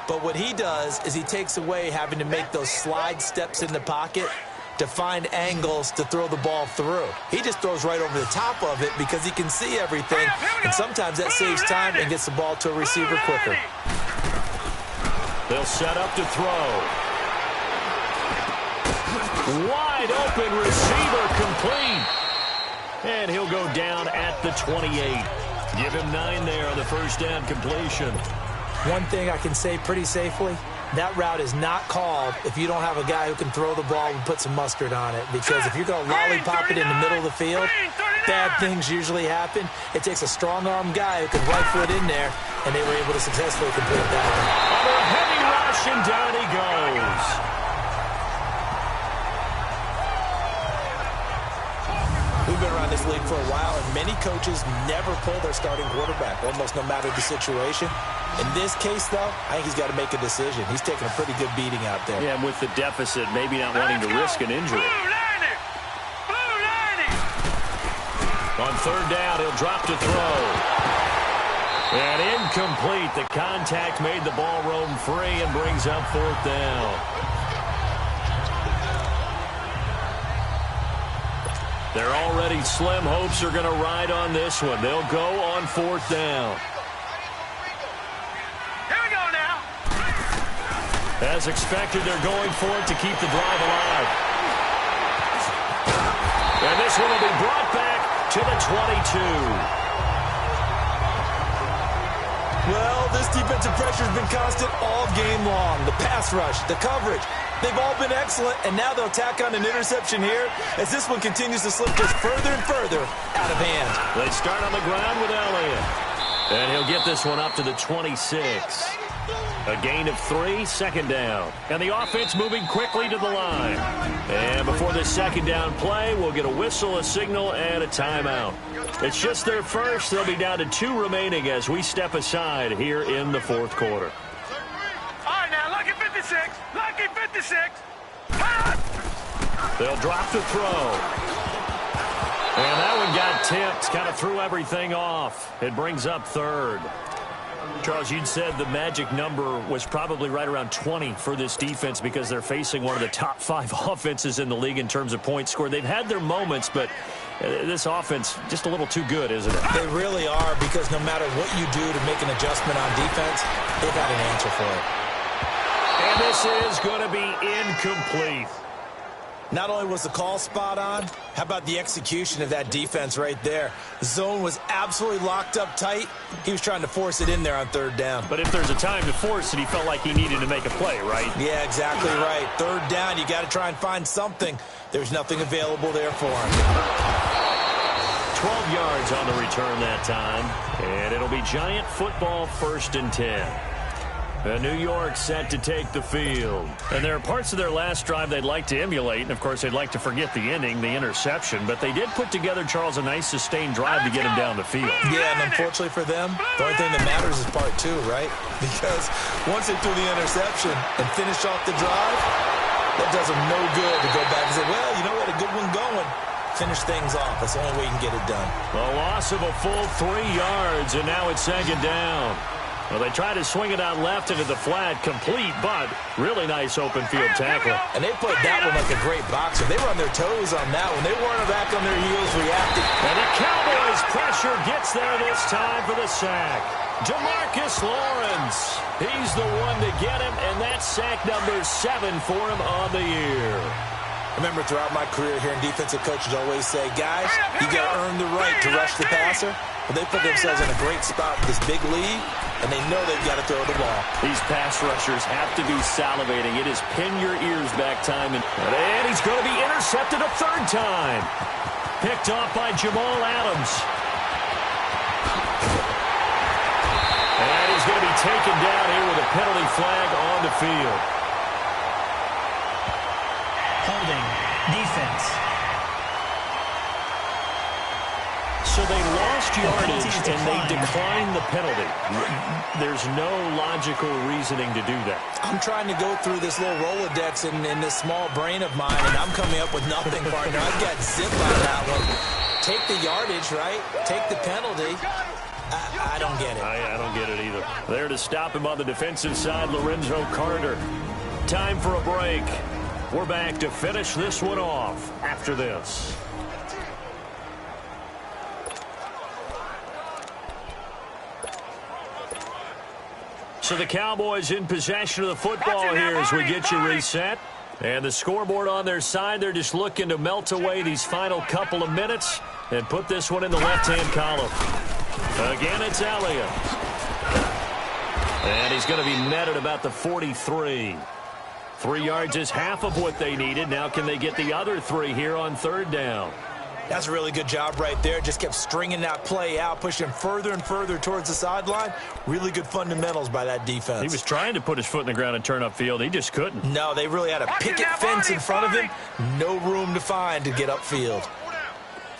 Speaker 4: But what he does is he takes away having to make those slide steps in the pocket to find angles to throw the ball through. He just throws right over the top of it because he can see everything, and sometimes that saves time and gets the ball to a receiver quicker.
Speaker 3: They'll set up to throw. Wide open receiver, complete. And he'll go down at the 28. Give him 9 there on the first down completion.
Speaker 4: One thing I can say pretty safely, that route is not called if you don't have a guy who can throw the ball and put some mustard on it. Because if you're going to lollipop it in the middle of the field, bad things usually happen. It takes a strong-arm guy who can rifle it in there, and they were able to successfully complete that one.
Speaker 3: Under a heavy rush, and down he goes.
Speaker 4: We've been around this league for a while, and many coaches never pull their starting quarterback, almost no matter the situation. In this case, though, I think he's got to make a decision. He's taking a pretty good beating out there.
Speaker 3: Yeah, and with the deficit, maybe not wanting to risk an injury. On 3rd down, he'll drop to throw. And incomplete. The contact made the ball roam free and brings up 4th down. Their already slim hopes are going to ride on this one. They'll go on 4th down.
Speaker 5: Here we go now.
Speaker 3: As expected, they're going for it to keep the drive alive. And this one will be brought back to the 22.
Speaker 4: Well, this defensive pressure has been constant all game long. The pass rush, the coverage, they've all been excellent, and now they'll tack on an interception here as this one continues to slip just further and further out of hand.
Speaker 3: They start on the ground with Elliott. And he'll get this one up to the 26. A gain of 3, 2nd down. And the offense moving quickly to the line. And before this 2nd down play, we'll get a whistle, a signal, and a timeout. It's just their first. They'll be down to 2 remaining as we step aside here in the 4th quarter.
Speaker 5: All right, now, lucky 56. Lucky 56.
Speaker 3: They'll drop to throw. And that one got tipped, kind of threw everything off. It brings up 3rd. Charles, you'd said the magic number was probably right around 20 for this defense because they're facing one of the top 5 offenses in the league in terms of points scored. They've had their moments, but this offense just a little too good, isn't it?
Speaker 4: They really are, because no matter what you do to make an adjustment on defense, they've got an answer for it.
Speaker 3: And this is going to be incomplete.
Speaker 4: Not only was the call spot on, how about the execution of that defense right there? The zone was absolutely locked up tight. He was trying to force it in there on third down.
Speaker 3: But if there's a time to force it, he felt like he needed to make a play, right?
Speaker 4: Yeah, exactly right. Third down, you got to try and find something. There's nothing available there for him.
Speaker 3: 12 yards on the return that time. And it'll be Giant football 1st and 10. New York set to take the field. And there are parts of their last drive they'd like to emulate. And, of course, they'd like to forget the ending, the interception. But they did put together, Charles, a nice sustained drive to get him down the field.
Speaker 4: Yeah, and unfortunately for them, the only thing that matters is part 2, right? Because once they threw the interception and finished off the drive, that does them no good to go back and say, well, you know what, a good one going. Finish things off. That's the only way you can get it done.
Speaker 3: A loss of a full 3 yards, and now it's 2nd down. Well, they tried to swing it out left into the flat, complete, but really nice open field tackle.
Speaker 4: And they played that one like a great boxer. They were on their toes on that one. They weren't back on their heels reacting.
Speaker 3: And the Cowboys' pressure gets there this time for the sack. DeMarcus Lawrence, he's the one to get him, and that's sack number 7 for him on the year.
Speaker 4: Remember, throughout my career here in defensive coaches always say, guys, you got to earn the right to rush the passer. Well, they put themselves in a great spot with this big lead, and they know they've got to throw the ball.
Speaker 3: These pass rushers have to be salivating. It is pin your ears back time. And he's going to be intercepted a 3rd time. Picked off by Jamal Adams. And he's going to be taken down here with a penalty flag on the field.
Speaker 6: Holding. Defense.
Speaker 3: So they lost yardage, and they declined the penalty. There's no logical reasoning to do that.
Speaker 4: I'm trying to go through this little Rolodex in this small brain of mine, and I'm coming up with nothing, partner. I've got zip on that one. Take the yardage, right? Take the penalty. I don't get it.
Speaker 3: I don't get it either. There to stop him on the defensive side, Lorenzo Carter. Time for a break. We're back to finish this one off after this. So the Cowboys in possession of the football here as we get you reset. And the scoreboard on their side, they're just looking to melt away these final couple of minutes and put this one in the left-hand column. Again, it's Elliott. And he's going to be met at about the 43. 3 yards is half of what they needed. Now can they get the other 3 here on 3rd down?
Speaker 4: That's a really good job right there. Just kept stringing that play out, pushing further and further towards the sideline. Really good fundamentals by that defense.
Speaker 3: He was trying to put his foot in the ground and turn upfield. He just couldn't.
Speaker 4: No, they really had a picket fence in front of him. No room to find to get upfield.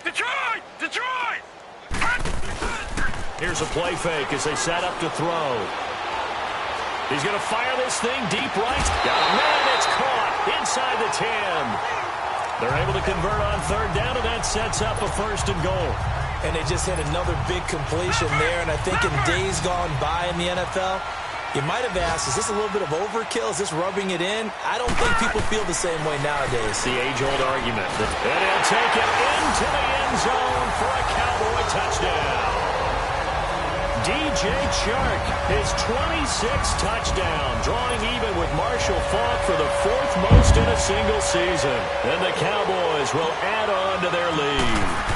Speaker 5: Detroit! Detroit!
Speaker 3: Here's a play fake as they set up to throw. He's going to fire this thing deep right. Got a man, it's caught inside the 10. They're able to convert on 3rd down, and that sets up a 1st and goal.
Speaker 4: And they just hit another big completion there, and I think in days gone by in the NFL, you might have asked, is this a little bit of overkill? Is this rubbing it in? I don't think people feel the same way nowadays.
Speaker 3: The age-old argument. And he'll take it into the end zone for a Cowboy touchdown. DJ Chark, his 26th touchdown, drawing even with Marshall Faulk for the 4th most in a single season. And the Cowboys will add on to their lead.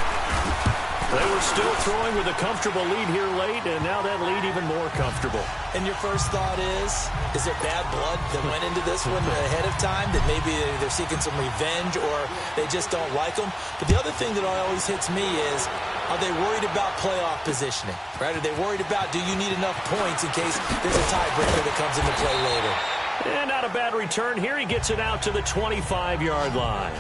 Speaker 3: They were still throwing with a comfortable lead here late, and now that lead even more comfortable.
Speaker 4: And your first thought is there bad blood that went into this one ahead of time, that maybe they're seeking some revenge or they just don't like them? But the other thing that always hits me is, are they worried about playoff positioning? Right? Are they worried about, do you need enough points in case there's a tiebreaker that comes into play later?
Speaker 3: And not a bad return here. He gets it out to the 25-yard line.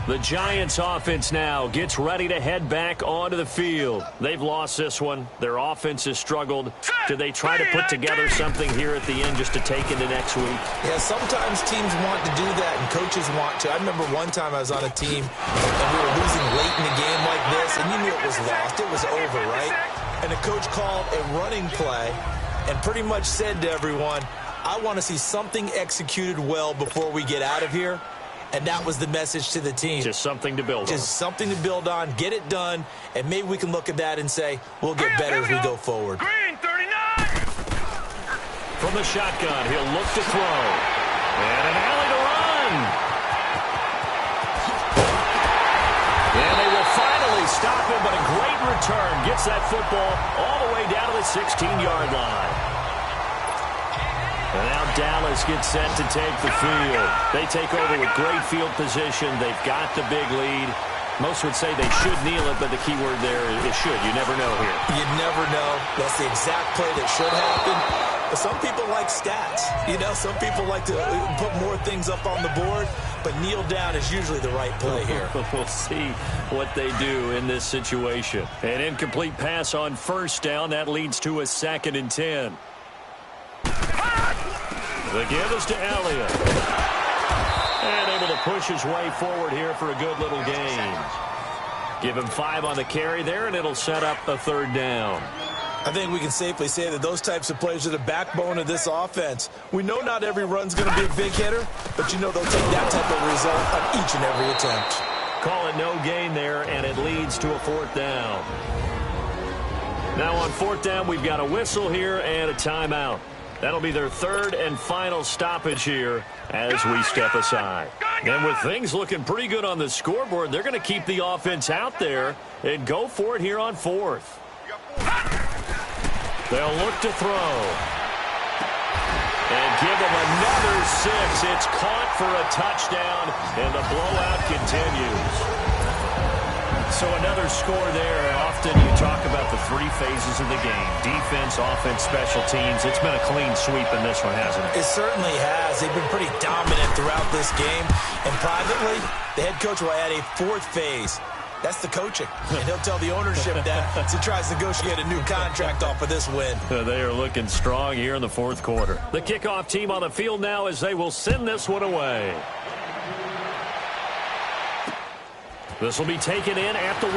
Speaker 3: The Giants offense now gets ready to head back onto the field. They've lost this one. Their offense has struggled. Do they try to put together something here at the end just to take into next week?
Speaker 4: Yeah, sometimes teams want to do that and coaches want to. I remember one time I was on a team and we were losing late in the game like this, and you knew it was lost. It was over, right? And the coach called a running play and pretty much said to everyone, I want to see something executed well before we get out of here. And that was the message to the team.
Speaker 3: Just something to build on.
Speaker 4: Just something to build on, get it done, and maybe we can look at that and say, we'll get better as we go forward.
Speaker 5: Green, 39!
Speaker 3: From the shotgun, he'll look to throw. And an alley to run. And they will finally stop him, but a great return. Gets that football all the way down to the 16-yard line. And now Dallas gets set to take the field. They take over with great field position. They've got the big lead. Most would say they should kneel it, but the key word there is should. You never know here.
Speaker 4: You never know. That's the exact play that should happen. But some people like stats. You know, some people like to put more things up on the board, but kneel down is usually the right play here.
Speaker 3: We'll see what they do in this situation. An incomplete pass on first down. That leads to a 2nd and 10. The give is to Elliott. And able to push his way forward here for a good little gain. Give him 5 on the carry there, and it'll set up a 3rd down.
Speaker 4: I think we can safely say that those types of plays are the backbone of this offense. We know not every run's going to be a big hitter, but you know they'll take that type of result on each and every attempt.
Speaker 3: Call it no gain there, and it leads to a 4th down. Now on 4th down, we've got a whistle here and a timeout. That'll be their 3rd and final stoppage here as we step aside. And with things looking pretty good on the scoreboard, they're going to keep the offense out there and go for it here on 4th. They'll look to throw. And give them another 6. It's caught for a touchdown, and the blowout continues. So another score there. Often you talk about the 3 phases of the game. Defense, offense, special teams. It's been a clean sweep in this one, hasn't it?
Speaker 4: It certainly has. They've been pretty dominant throughout this game. And privately, the head coach will add a 4th phase. That's the coaching. And he'll tell the ownership that as he tries to negotiate a new contract off of this win.
Speaker 3: They are looking strong here in the 4th quarter. The kickoff team on the field now as they will send this one away. This will be taken in at the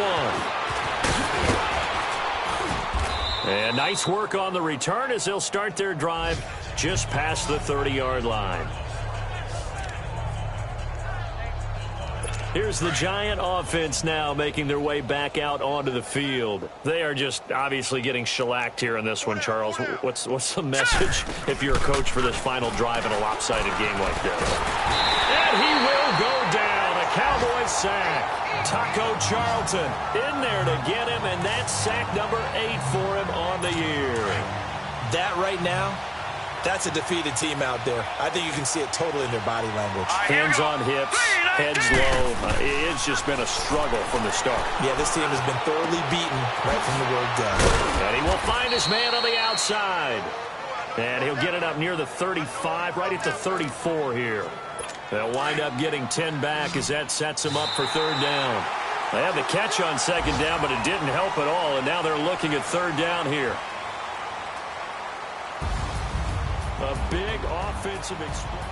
Speaker 3: 1. And nice work on the return as they'll start their drive just past the 30-yard line. Here's the Giant offense now making their way back out onto the field. They are just obviously getting shellacked here in this one, Charles. What's the message if you're a coach for this final drive in a lopsided game like this? And he will go down. A Cowboys sack. Taco Charlton in there to get him, and that's sack number 8 for him on the year.
Speaker 4: That right now, that's a defeated team out there. I think you can see it totally in their body language.
Speaker 3: Hands on hips, heads low. It's just been a struggle from the start.
Speaker 4: Yeah, this team has been thoroughly beaten right from the word go.
Speaker 3: And he will find his man on the outside. And he'll get it up near the 35, right at the 34 here. They'll wind up getting 10 back as that sets him up for 3rd down. They had the catch on 2nd down, but it didn't help at all, and now they're looking at 3rd down here. A big offensive experience.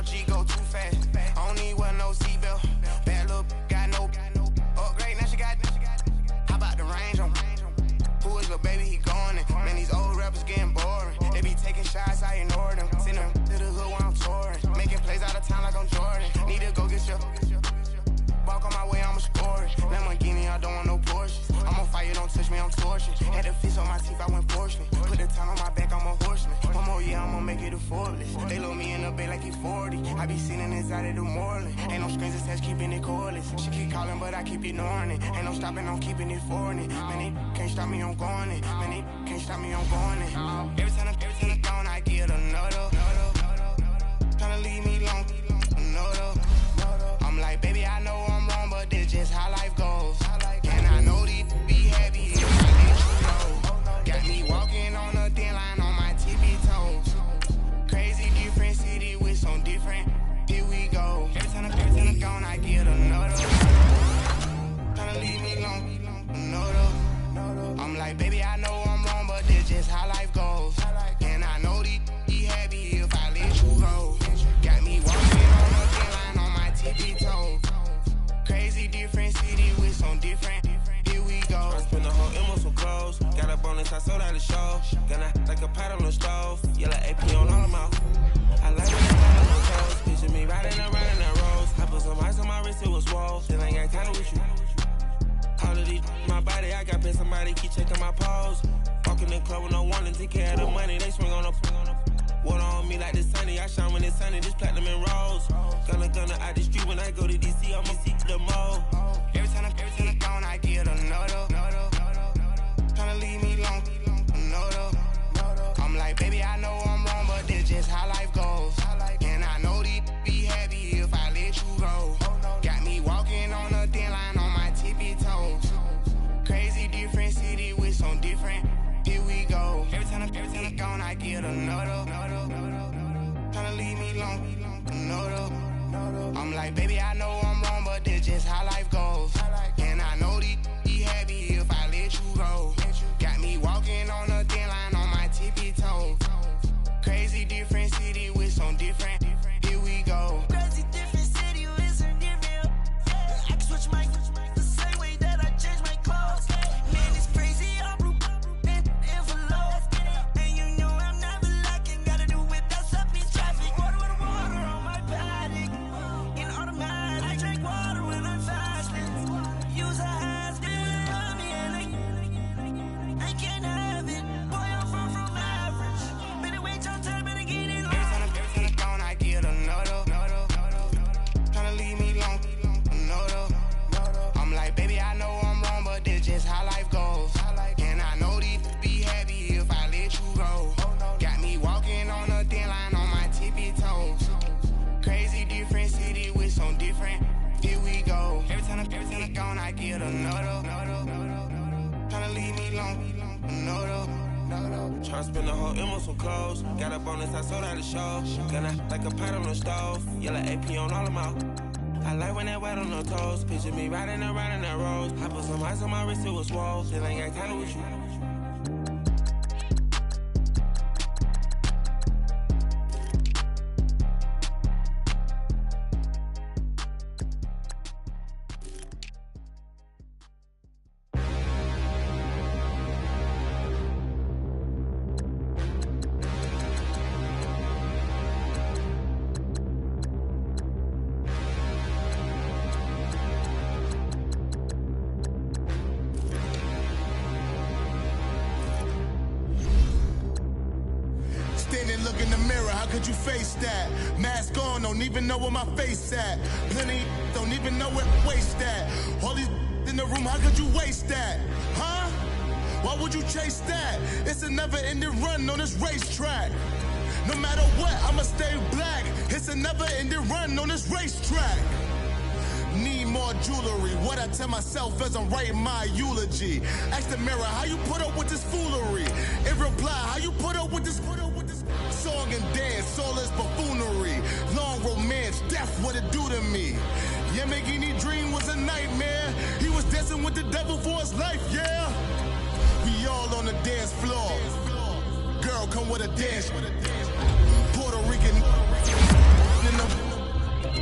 Speaker 7: G go too fast. I don't need wear no seatbelt. Bad look, got no upgrade. Now she got. How about the range on? Who is the baby? He going in. Man, these old rappers getting boring. They be taking shots, I ignore them. Send them to the hood while I'm touring. Making plays out of town like I'm Jordan. Need to go get your. Walk on my way, I'ma score it. Lamborghini, I don't want no Porsches. I'm on fire, don't touch me, I'm torching. Had the fish on my teeth, I went fortunate. Put the time on my back, I'm a horseman. One more year, I'ma make it a Forbes. They load me in the bay like he 40. I be sitting inside of the Moreland. Ain't no strings attached, keeping it cordless. She keep calling, but I keep ignoring it. Ain't no stopping, I'm keeping it for it. Man, they can't stop me, I'm going it. Man, they can't stop me, I'm going it. Every time I'm gone, I get another. Tryna leave me long, another. I'm like, baby, I know I'm wrong, but this just how life goes. And I know these be happy if I let you know. Got me walking on a thin line on my teeth. some different. Here we go. I spent the whole M on some clothes. Got a bonus, I sold out the show. Gonna like a pot on the stove. Yellow AP on all of my. I like when they fly on my toes. Picture me riding around in that rose. I put some ice on my wrist, it was swole. Still ain't got time with you. All of these, my body, I got paid somebody keep checking my pose. Walking in the club with no one to take care of the money. They swing on the water on me like the sunny. I shine when it's sunny, just platinum and rose. Gonna out the street when I go to DC, I'ma see to the mall. Every time I'm gone, I get another. Tryna leave me alone, another. I'm like, baby, I know I'm wrong, but this just how life goes. And I know these be happy if I let you go. Got me walking on a thin line on my tippy toes. Crazy different city with some different. Here we go. Every time I'm gone, I get another. Tryna leave me alone, another. I'm like, baby, I know I'm wrong, but this just how life goes. And I know these be happy if I let you go. Got me walking on a thin line on my tippy toes. Crazy different city with some different. Here we go.
Speaker 8: Crazy different city with some different. I can switch my the same way that I change my clothes. Man, it's crazy. I'm in envelope. And you know I'm never lacking. Gotta do it, that's up in traffic. Water on my paddock. In automatic. I drink water when I'm fasting. Use a has on me and I can't have it. Boy, I'm far from average. Better wait your time, better get it on.
Speaker 7: Every time I'm gone, I get another. Tryna leave me alone, another. I'm like, baby, I know I'm wrong, but this just how life goes. And I know these be happy if I let you go. Got me walking on a thin line on my tippy toes. Crazy different city with some different. Here we go. Every time I'm gone, I get another. Tryna leave me alone, another. Tryna spend the whole M on some clothes. Got a bonus, I sold out the show. Gonna like a pot on the stove. Yellow AP on all of my. I like when they wet on the toes. Picture me riding around in that rose. I put some ice on my wrist, it was swole. Still ain't got time with you.
Speaker 9: Look in the mirror, how could you face that? Mask on, don't even know where my face at. Plenty don't even know where waste at. All these in the room, how could you waste that? Huh? Why would you chase that? It's a never-ending run on this racetrack. No matter what, I'ma stay black. It's a never-ending run on this racetrack. Need more jewelry. What I tell myself as I'm writing my eulogy. Ask the mirror, how you put up with this foolery? In reply, how you put up with this song and dance, all this buffoonery. Long romance, death, what it do to me? Yamagini dream was a nightmare. He was dancing with the devil for his life, yeah. We all on the dance floor. Girl, come with a dance. Puerto Rican,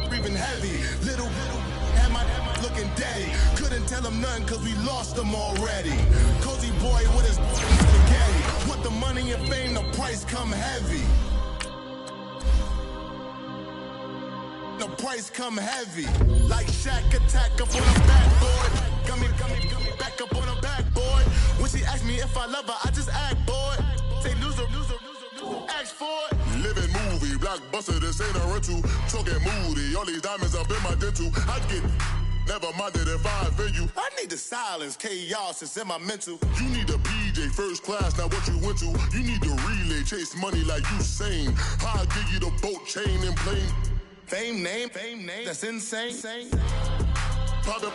Speaker 9: breathing heavy. Little had my looking daddy. Couldn't tell him nothing cause we lost him already. Cozy boy with his spaghetti. With the money and fame, the price come heavy. The price come heavy. Like Shaq attack up on the backboard. Got me back up on the backboard. When she asked me if I love her, I just act bored. Say loser, ask for it. Living movie, blockbuster, this ain't a rental. Talking moody, all these diamonds up in my dental. I get never minded if I offend you. I need the silence, chaos is in my mental. You need a PJ, first class, not what you went to. You need the relay, chase money like you sane. I'll give you the boat, chain, and plane. Fame name, that's insane. Pop up.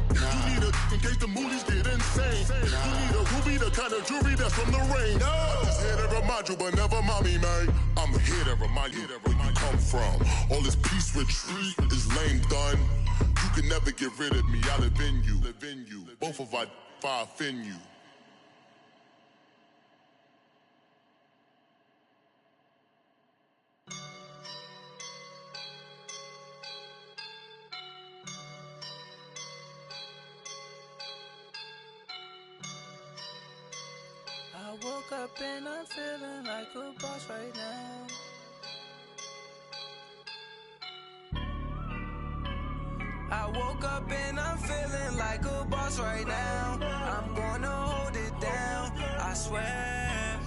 Speaker 9: You need a, in case the movies get insane. You need a ruby, the kind of jewelry that's from the rain. I'm just here to remind you, but never mind me, man. I'm here to remind you where you come from. All this peace retreat is lame done. You can never get rid of me, I live in you. Both of our fire fin you.
Speaker 8: woke up and I'm feeling like a boss right now. I woke up and I'm feeling like a boss right now. I'm gonna hold it down, I swear.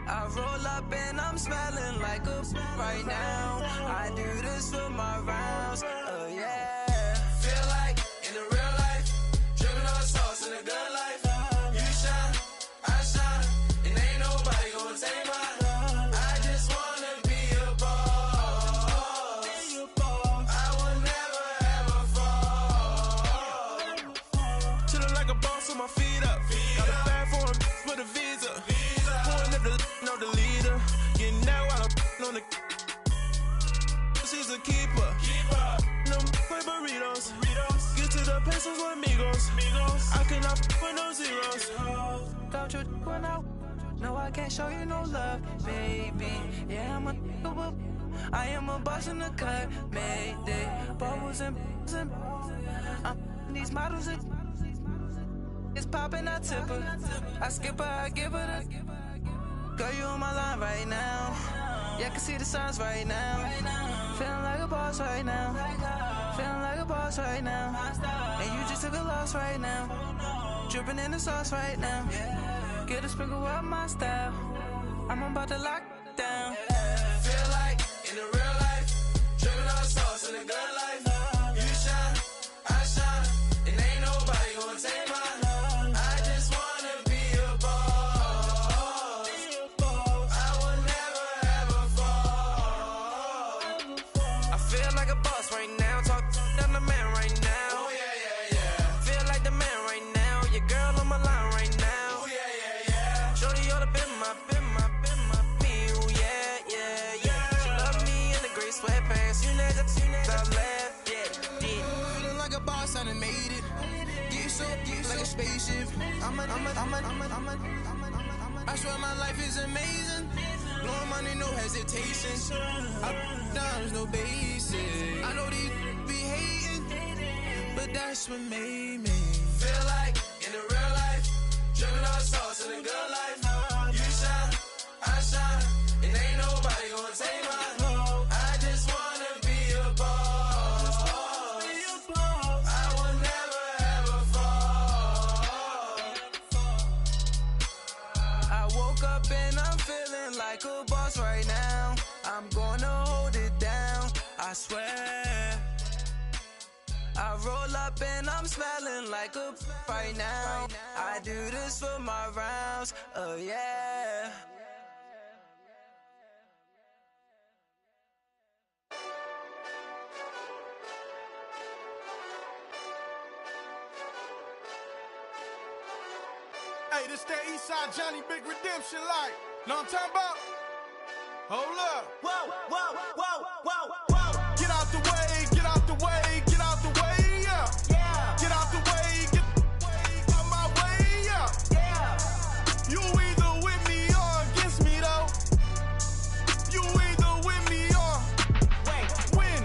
Speaker 8: I roll up and I'm smelling like a right now. I do this for my rounds, yeah. Feel like in the real life, dripping on sauce in the good life. You shine, I shine, and ain't nobody gonna take mine. I just wanna be a boss. I will never ever fall. Chillin' like a boss with my feet up. Got a bag for him with a visa. Pulling up the know the leader. Getting that while I'm on the. She's a keeper. No play burritos. Get to the pesos with amigos. I cannot put no zeros. Don't you run out? No, I can't show you no love, baby. Yeah, I am a boss in the cut. Mayday. Bubbles and these models. It's popping, I tip her. I skip her, I give her the. Girl, you on my line right now. Yeah, I can see the signs right now. Feeling like a boss right now. Feeling like a boss right now. And you just took a loss right now. Dripping in the sauce right now. Get a sprinkle up my style. I'm about to lock down. Feel like in the real life, dripping on sauce in the good life. You shine, I shine, and ain't nobody gonna take mine. I just wanna be a boss. I will never ever fall. I feel like a boss right now. Talk down the man right now. Oh yeah. Feel like the man right now. Your girl on my line right now. Oh yeah. Shorty oughta been my me. Oh yeah. She love me in the gray sweatpants. You never left. Yeah. Feeling like a boss, I done made it. Get so like a spaceship. I swear my life is amazing. Blowing money, no hesitation. There's no basic. I know these be hating, but that's what made me feel like in the real life, dripping on sauce in the good life. You shine, I shine, and ain't nobody gonna take mine. I just wanna be a boss. I will never ever fall. I woke up and I'm feeling like a boss right now. I'm gonna hold it down, I swear. I roll up and I'm smelling like a right now. I do this for my rounds, yeah.
Speaker 9: Hey, this that Eastside Johnny Big Redemption like. Know what I'm talking about? Hold up. Whoa. Get out the way, get out the way, get out the way, yeah. Get out the way, get out my way, yeah. You either with me or against me, though. You either with me or win.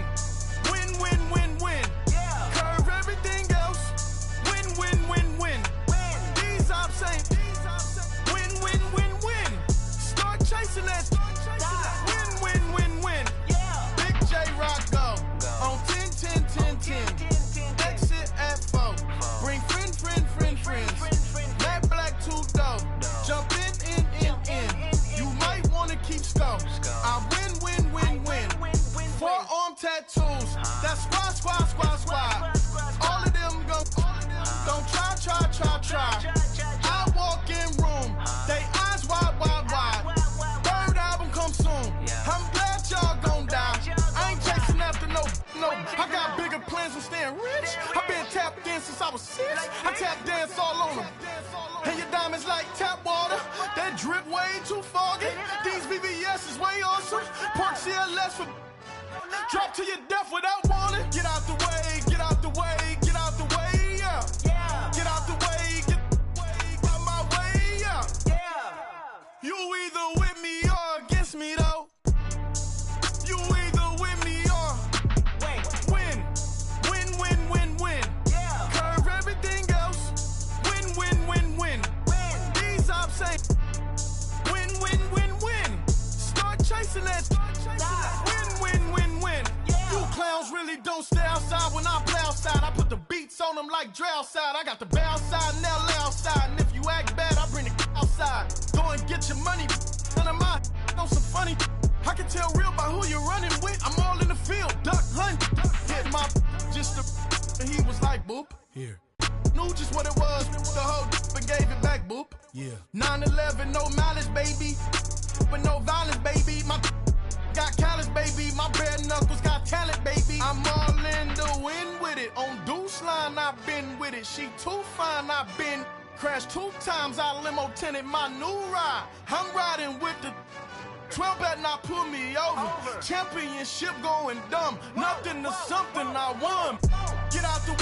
Speaker 9: Curve everything else. Win. These ops ain't win. Start chasing that. Win. Big J Rock go on 10. Exit at 4. Bring friends. Matt Black 2 dope. Jump in. You might wanna keep score. I win. Forearm tattoos. That's squad. All of them don't try. I walk in room. They eyes wide. Third album come soon. I'm glad y'all gon' die. I ain't chasing after no. I got bigger plans than staying rich. I been tapped in since I was 6. I tap dance all on them. And your diamonds like tap water. That drip way too foggy. These VVS is way awesome. Park CLS for drop to your death without warning. Get out the way, yeah. Get out the way, get out my way, yeah. You either with me or against me, though. You either with me or win. Curve everything else. Win. These ops
Speaker 10: like Dre outside. I got the bow side and LA outside. And if you act bad, I bring the outside. Go and get your money. None of my know some funny. I can tell real by who you're running with. I'm all in the field, duck hunt. Hit my just the, and he was like, boop. Here. Knew just what it was. The whole and gave it back, boop. Yeah. 9/11, no malice, baby. But no violence, baby. My got callous, baby. My bare knuckles got talent, baby. I'm all in the wind with it. On Deuce line, I've been with it. She too fine, I've been crashed 2 times. I limo tinted my new ride. I'm riding with the 12 better not pull me over. Championship going dumb. Nothing to something I won. Get out the